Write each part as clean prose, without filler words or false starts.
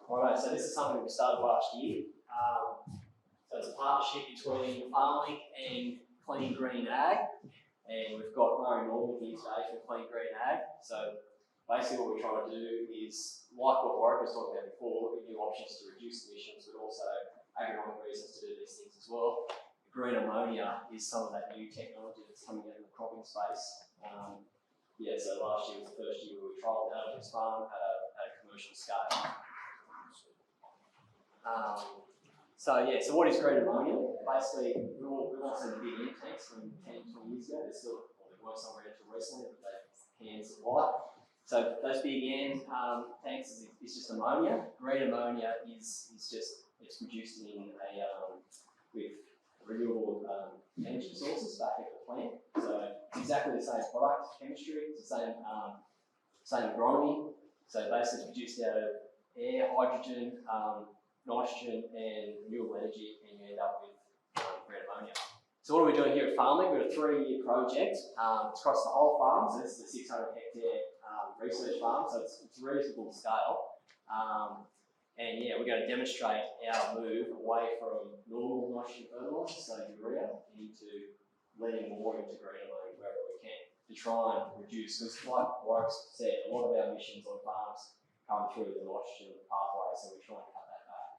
Alright, so this is something we started last year. So it's a partnership between FarmLink and Clean Green Ag, and we've got Murray Norman here today for Clean Green Ag. So basically what we're trying to do is, like what Warwick was talking about before, look at new options to reduce emissions, but also agronomic reasons to do these things as well. Green ammonia is some of that new technology that's coming out in the cropping space. So last year was the first year we trialled out on this farm at a commercial scale. So what is green ammonia? Basically, we all seen the big air tanks from 10, 20 years ago. They're still, they weren't somewhere until recently, but they can supply. So those big air tanks is just ammonia. Green ammonia is just, it's produced in with renewable energy sources back at the plant. So it's exactly the same product chemistry, it's the same agronomy. So basically it's produced out of air, hydrogen, nitrogen and renewable energy, and you end up with green ammonia. So what are we doing here at FarmLink? We've got a 3-year project. It's across the whole farm, so this is a 600 hectare research farm, so it's reasonable scale. And yeah, we're going to demonstrate our move away from normal nitrogen fertiliser, so urea, into leaning more into green ammonia wherever we can to try and reduce, because like Warwick said, a lot of our emissions on farms come through the nitrogen pathway, so we're trying to cut that back.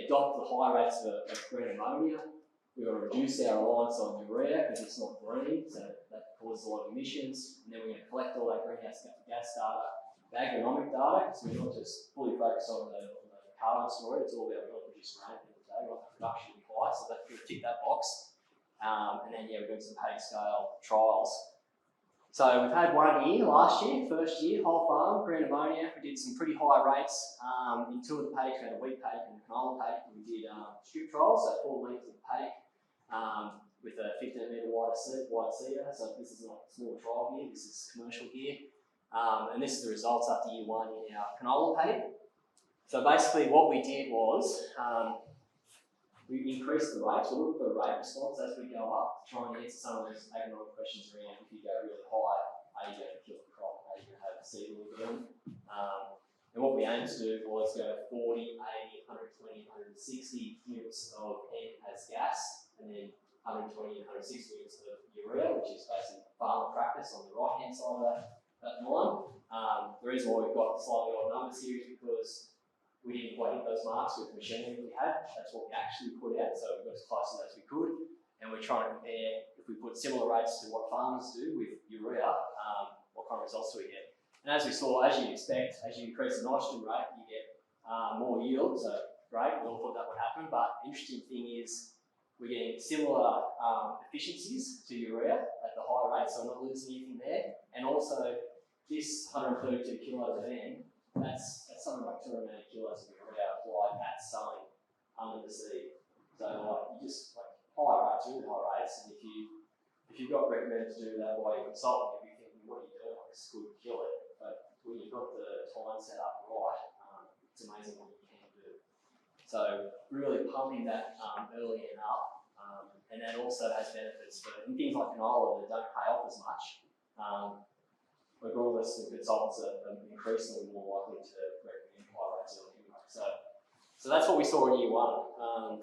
Adopt the high rates of green ammonia. We're going to reduce our reliance on urea because it's not green, so that causes a lot of emissions. And then we're going to collect all that greenhouse gas data, the agronomic data, because we're not just fully focused on the carbon story, it's all about we want to produce grain at the end of the day, we want the production to be high, so that's going to tick that box. We're doing some paddock scale trials. So we've had 1 year, last year, first year, whole farm, green ammonia. We did some pretty high rates in 2 of the paddocks. We had a wheat paddock and a canola paddock. We did strip trials, so 4 lengths of paddock with a 15 metre wide cedar. So this is not a small trial here, this is commercial here. And this is the results after year 1 in our canola paddock. So basically what we did was, we increased the rates. We'll look for a rate response as we go up, to try and answer some of those agronomic questions around if you go really high, are you going to kill the crop, are you going to have seed burn? And what we aimed to do was go 40, 80, 120, 160 units of N as gas, and then 120 and 160 units of urea, which is basically farmer practice on the right-hand side of that line. The reason why we've got slightly odd numbers here is because we didn't quite hit those marks with the machinery we had. That's what we actually put out, so we got as close as we could. And we're trying to compare, if we put similar rates to what farmers do with urea, what kind of results do we get? And as we saw, as you'd expect, as you increase the nitrogen rate, you get more yield, so great, we all thought that would happen. But the interesting thing is, we're getting similar efficiencies to urea at the high rate, so we're not losing anything there. And also, this 132 kilos of N, that's something like 280 kilos of urea applied at sowing under the seed. So you just high rates, really high rates, and if you've got recommended to do that by your consultant, you'll be thinking, what are you doing? This could kill it. But when you've got the time set up right, it's amazing what you can do. So really pumping that early and up, and that also has benefits for in things like canola that don't pay off as much. Agronomists and consultants are increasingly more likely to recommend high rates early anyway. So that's what we saw in year 1.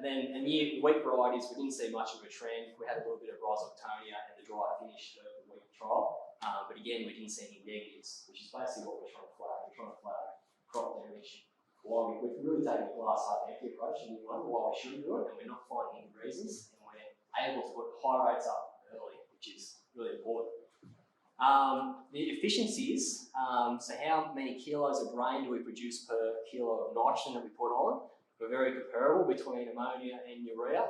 And wheat varieties, we didn't see much of a trend. We had a little bit of Rhizoctonia and the dry finish of the wheat trial. But again, we didn't see any negatives, which is basically what we're trying to flag. We're trying to flag crop damage. Why we've really taken a glass half empty approach in year 1, why we shouldn't do it, and we're not finding any reasons, and we're able to put high rates up early, which is really important. The efficiencies, so how many kilos of grain do we produce per kilo of nitrogen that we put on, were very comparable between ammonia and urea.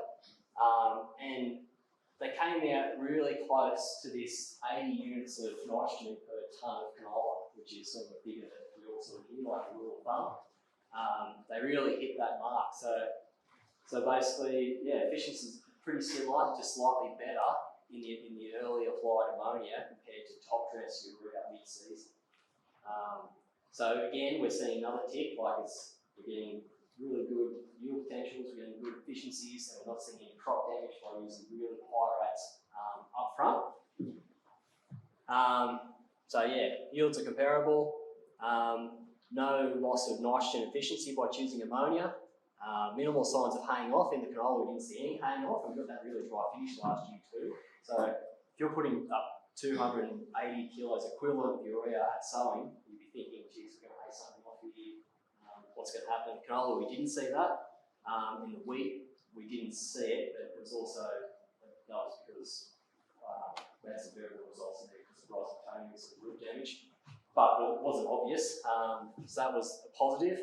And they came out really close to this 80 units of nitrogen per tonne of canola, which is sort of a figure that we all sort of hear, like a rule of thumb. They really hit that mark. So basically, yeah, efficiency is pretty similar, just slightly better in the early applied ammonia compared to top dress urea mid-season. So again, we're seeing another tick, we're getting really good yield potentials, we're getting good efficiencies, and we're not seeing any crop damage by using really high rates up front. Yields are comparable. no loss of nitrogen efficiency by choosing ammonia. Minimal signs of haying off. In the canola, we didn't see any haying off, and we got that really dry finish last year too. So if you're putting up 280 kilos equivalent of urea at sowing, you'd be thinking, geez, we're going to hay something off here. What's going to happen? In canola, we didn't see that. In the wheat, we didn't see it, but it was also, that was because we had some variable results in there because of rising toning and some root damage. But it wasn't obvious, so that was a positive.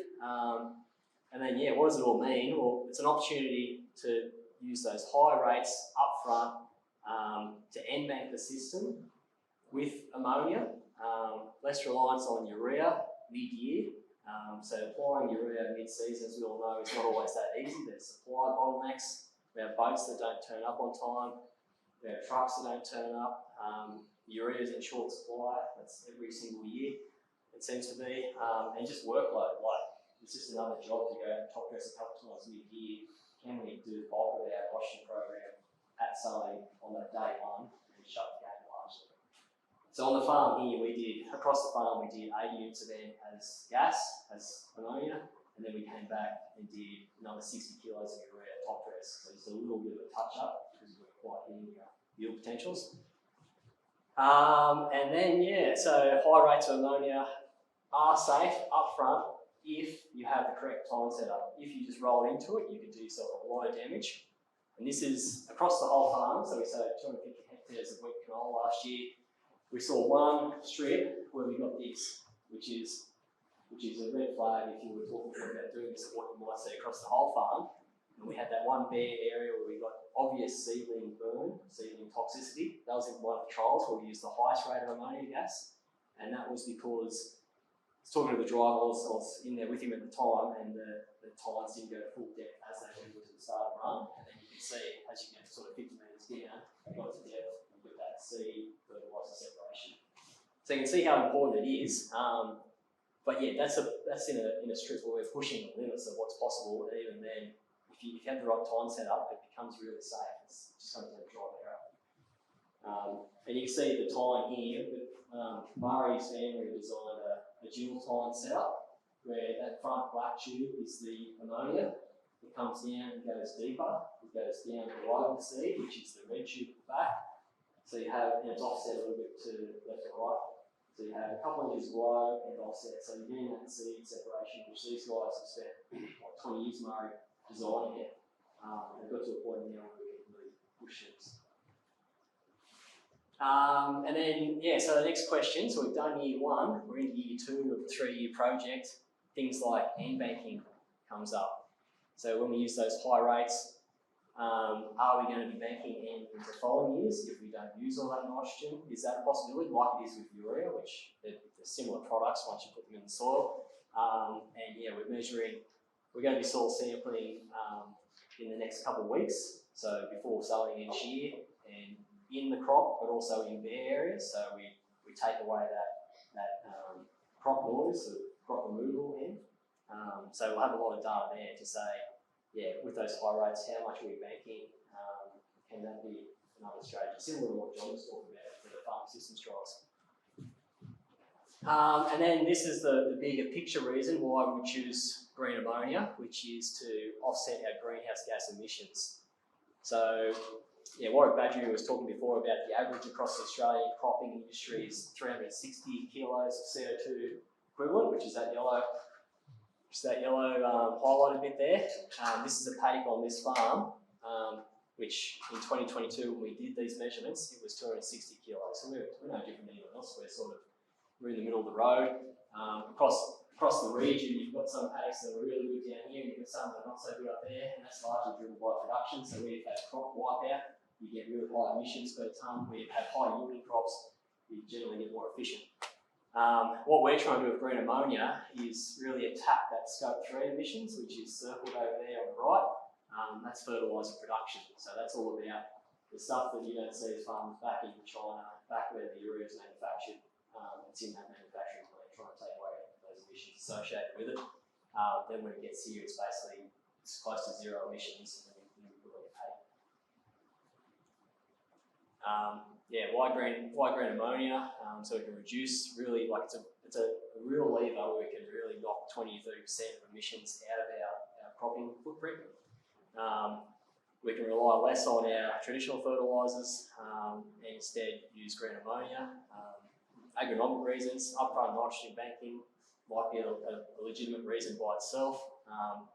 And then, yeah, what does it all mean? Well, it's an opportunity to use those high rates up front to end bank the system with ammonia, less reliance on urea mid-year. So applying urea mid-season, as we all know, is not always that easy. There's supply bottlenecks. We have boats that don't turn up on time. We have trucks that don't turn up. Urea is in short supply. That's every single year, it seems to be. And just workload, like it's just another job to go and top dress a couple times mid-year. Can we do the bulk of our washing program at sowing on that day one and shut the game largely? So on the farm here, across the farm, we did 80 units of N as gas, as ammonia, and then we came back and did another 60 kilos of urea top dress. So just a little bit of a touch up because we're quite hitting yield potentials. And then, yeah, so high rates of ammonia are safe up front if you have the correct time set up. If you just roll into it, you can do yourself a lot of damage. And this is across the whole farm, so we sowed 250 hectares of wheat canola last year. We saw one strip where we got this, which is a red flag if you were talking about doing this, what you might see across the whole farm. And we had that one bare area where we got obvious seedling burn, seedling toxicity. That was in one of the trials where we used the highest rate of ammonia gas. And that was because, I was talking to the driver, I was in there with him at the time, and the tines didn't go to full depth as they went to the start of the run. And then you can see, as you get sort of 50 metres down, you got to depth, you get that seed fertiliser separation. So you can see how important it is. But yeah, that's in a strip where we're pushing the limits of what's possible, and even then, if you have the right time set up, it becomes really safe. It's just going to drive error. And you can see the tine here. Murray's family designed a dual tine setup where that front black tube is the ammonia. It comes down and goes deeper. It goes down below the seed, which is the red tube at the back. So you have, and it's offset a little bit to left or right. So you have a couple of inches below and offset. So you're getting that seed separation, which these guys have spent 20 years, Murray, designing it. They've got to a point now where we can really push it. And then, yeah, so the next question, so we've done year one, we're in year two of the 3-year project. Things like end banking comes up. So when we use those high rates, are we going to be banking into the following years if we don't use all that nitrogen? Is that a possibility, like it is with urea, which they're similar products once you put them in the soil? And yeah, we're going to be soil sampling in the next couple of weeks, so before sowing each year, and in the crop, but also in bare areas. So we take away that crop noise, the crop removal end. So we'll have a lot of data there to say, yeah, with those high rates, how much are we banking? Can that be another strategy? Similar to what John was talking about for the farm systems trials. And then this is the bigger picture reason why we choose green ammonia, which is to offset our greenhouse gas emissions. So, yeah, Warwick Badgery was talking before about the average across the Australian cropping industry is 360 kilos of CO2 equivalent, which is that yellow highlighted bit there. This is a paddock on this farm, which in 2022, when we did these measurements, it was 260 kilos. So we're no different than anyone else. We're in the middle of the road. Across the region, you've got some paddocks that are really good down here, and you've got some that are not so good up there, and that's largely driven by production. So where you've had crop wipeout, you get really high emissions per tonne. Where you have high yielding crops, you generally get more efficient. What we're trying to do with green ammonia is really attack that scope 3 emissions, which is circled over there on the right. That's fertiliser production. So that's all about the stuff that you don't see as farmers back in China, back where the urea is manufactured. It's in that manufacturing plant trying to take away those emissions associated with it. Then when it gets here, it's close to 0 emissions, and then we put it in paddock. why green ammonia? So we can reduce really, like it's a real lever where we can really knock 20 to 30% of emissions out of our cropping footprint. We can rely less on our traditional fertilisers and instead use green ammonia. Agronomic reasons, upfront nitrogen banking might be a legitimate reason by itself,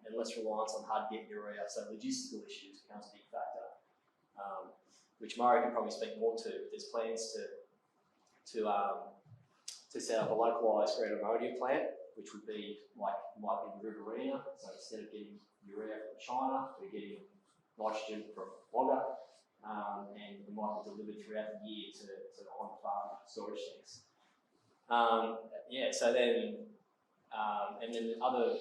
and less reliance on hard to get urea. So logistical issues becomes a big factor, which Murray can probably speak more to. There's plans to set up a localised green ammonia plant, which would be might be the Riverina. So instead of getting urea from China, we're getting nitrogen from Wagga, and it might be delivered throughout the year to on-farm storage tanks. So then, and then other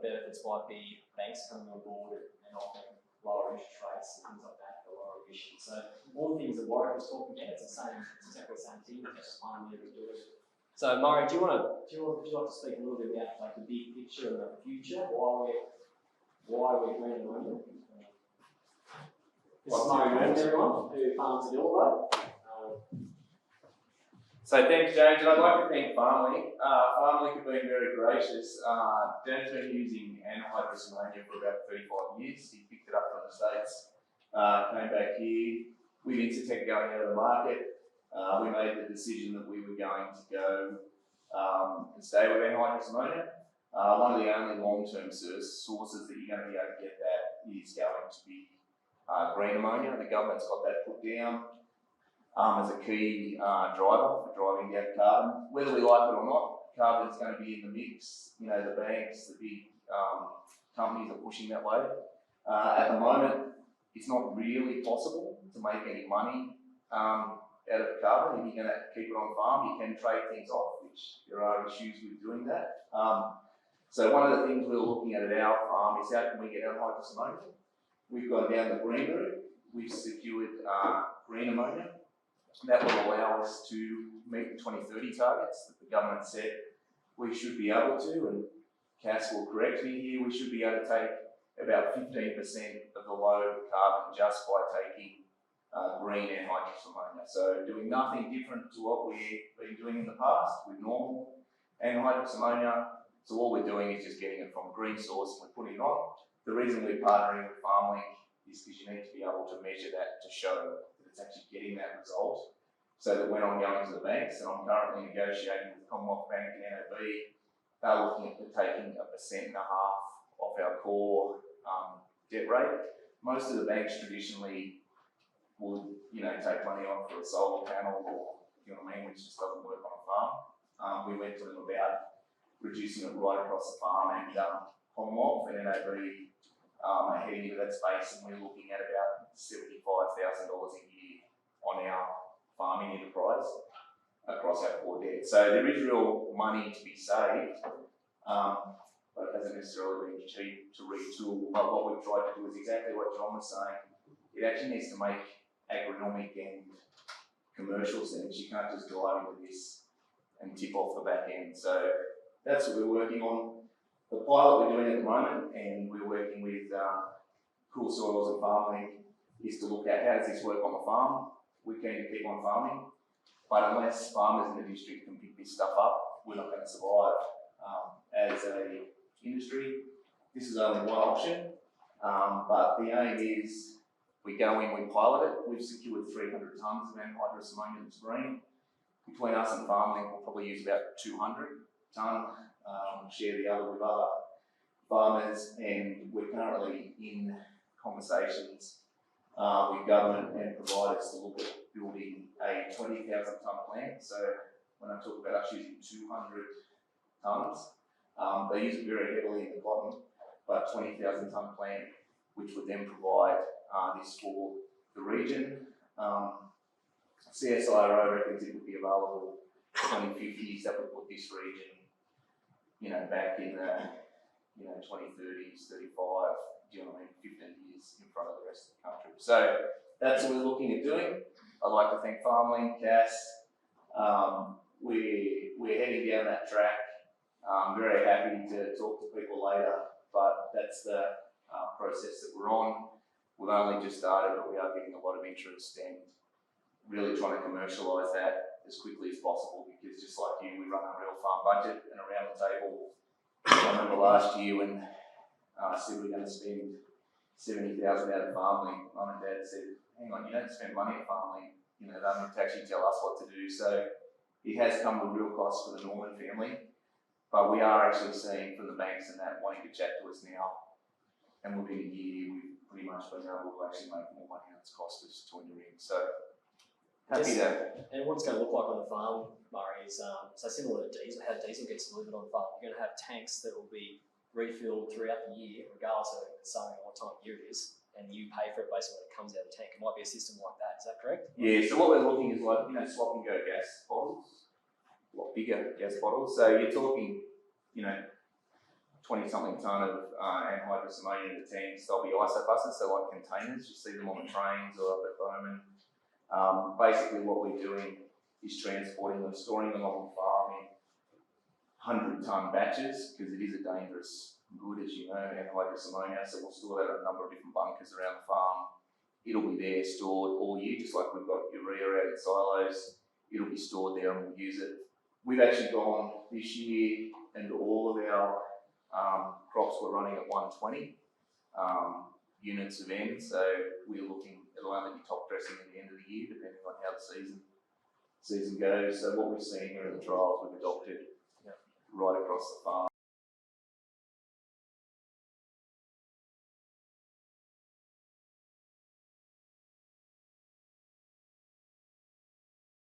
benefits might be banks coming on board and offering lower interest rates and things like that for lower emissions. So all the things that Warwick was talking about, it's exactly the same thing, just one year to do it. So Murray, would you like to speak a little bit about like the big picture and the future? Why we're green ammonia? This is Murray Moon, everyone, who farms at Illinois. So thanks, James, and I'd like to thank FarmLink. FarmLink have been very gracious. Dan's been using anhydrous ammonia for about 35 years. He picked it up from the States, came back here. With Incitec going out of the market, we made the decision that we were going to go and stay with anhydrous ammonia. One of the only long-term sources that you're going to be able to get that is going to be green ammonia. The government's got that put down as a key driver for driving down carbon. Whether we like it or not, carbon's going to be in the mix. You know, the banks, the big companies are pushing that way. At the moment, it's not really possible to make any money out of carbon. If you're going to keep it on farm, you can trade things off, which there are issues with doing that. So one of the things we're looking at our farm is how can we get anhydrous ammonia. We've gone down the green route. We've secured green ammonia. That will allow us to meet the 2030 targets that the government said we should be able to, and Cass will correct me here, we should be able to take about 15% of the load carbon just by taking green anhydrous ammonia. So doing nothing different to what we've been doing in the past with normal anhydrous ammonia. So all we're doing is just getting it from a green source and we're putting it on. The reason we're partnering with FarmLink is because you need to be able to measure that to show that it's actually getting that result. So that when I'm going to the banks, and I'm currently negotiating with Commonwealth Bank and NAB, they're looking at taking 1.5% off our core debt rate. Most of the banks traditionally would, take money on for a solar panel or, which just doesn't work on a farm. We went to them about reducing it right across the farm, and Commonwealth and NAB are heading into that space, and we're looking at about $75,000 a year on our farming enterprise across our core debt. So there is real money to be saved, but it hasn't necessarily been cheap to retool. But what we've tried to do is exactly what John was saying. It actually needs to make agronomic and commercial sense. You can't just drive into this and tip off the back end. So that's what we're working on. The pilot we're doing at the moment, and we're working with Cool Soils and FarmLink, is to look at how does this work on the farm. We're keen to keep on farming, but unless farmers in the district can pick this stuff up, we're not going to survive as an industry. This is only one option, but the aim is we go in, we pilot it. We've secured 300 tonnes of anhydrous ammonia that's green. Between us and FarmLink, we'll probably use about 200 tonne. Share the other with other farmers, and we're currently in conversations with government and providers to look at building a 20,000 tonne plant. So when I talk about us using 200 tonnes, they use it very heavily in the cotton, but 20,000 tonne plant, which would then provide this for the region. CSIRO reckons it would be available 2050s. That would put this region, back in the 2030s, 35. Do you know what I mean? 15 years in front of the rest of the country. So that's what we're looking at doing. I'd like to thank FarmLink, Cass. We're heading down that track. I'm very happy to talk to people later, but that's the process that we're on. We've only just started, but we are getting a lot of interest, and really trying to commercialise that as quickly as possible, because just like you, we run a real farm budget, and around the table, I remember last year when I said we're going to spend 70,000 out of FarmLink, Mum and Dad said, hang on, you don't spend money at FarmLink, you know, they don't have to actually tell us what to do. So it has come with real costs for the Norman family, but we are actually seeing from the banks and that wanting to chat to us now, and within a year we've pretty much been able to actually make more money than it's cost us to enter in. So happy to. And what it's going to look like on the farm, Murray, is so similar to diesel, how diesel gets delivered on the farm. You're going to have tanks that will be refilled throughout the year, regardless of sowing or what time of year it is, and you pay for it basically when it comes out of the tank. It might be a system like that. Is that correct? Yeah. So what we're looking is like, you know, swap and go gas bottles, a lot bigger gas bottles. So you're talking, you know, 20-something tonne of anhydrous ammonia in the tanks. They'll be ISO buses, so like containers. You see them on the trains or up at Bowman. Basically, what we're doing is transporting them, storing them on the farm in 100-tonne batches, because it is a dangerous good, as you know, anhydrous ammonia. So we'll store that in a number of different bunkers around the farm. It'll be there stored all year, just like we've got urea out in silos. It'll be stored there and we'll use it. We've actually gone this year, and all of our crops were running at 120 units of N, so we're looking, it'll only be top dressing at the end of the year, depending on how the season goes. So what we've seen here in the trials, we've adopted right across the farm.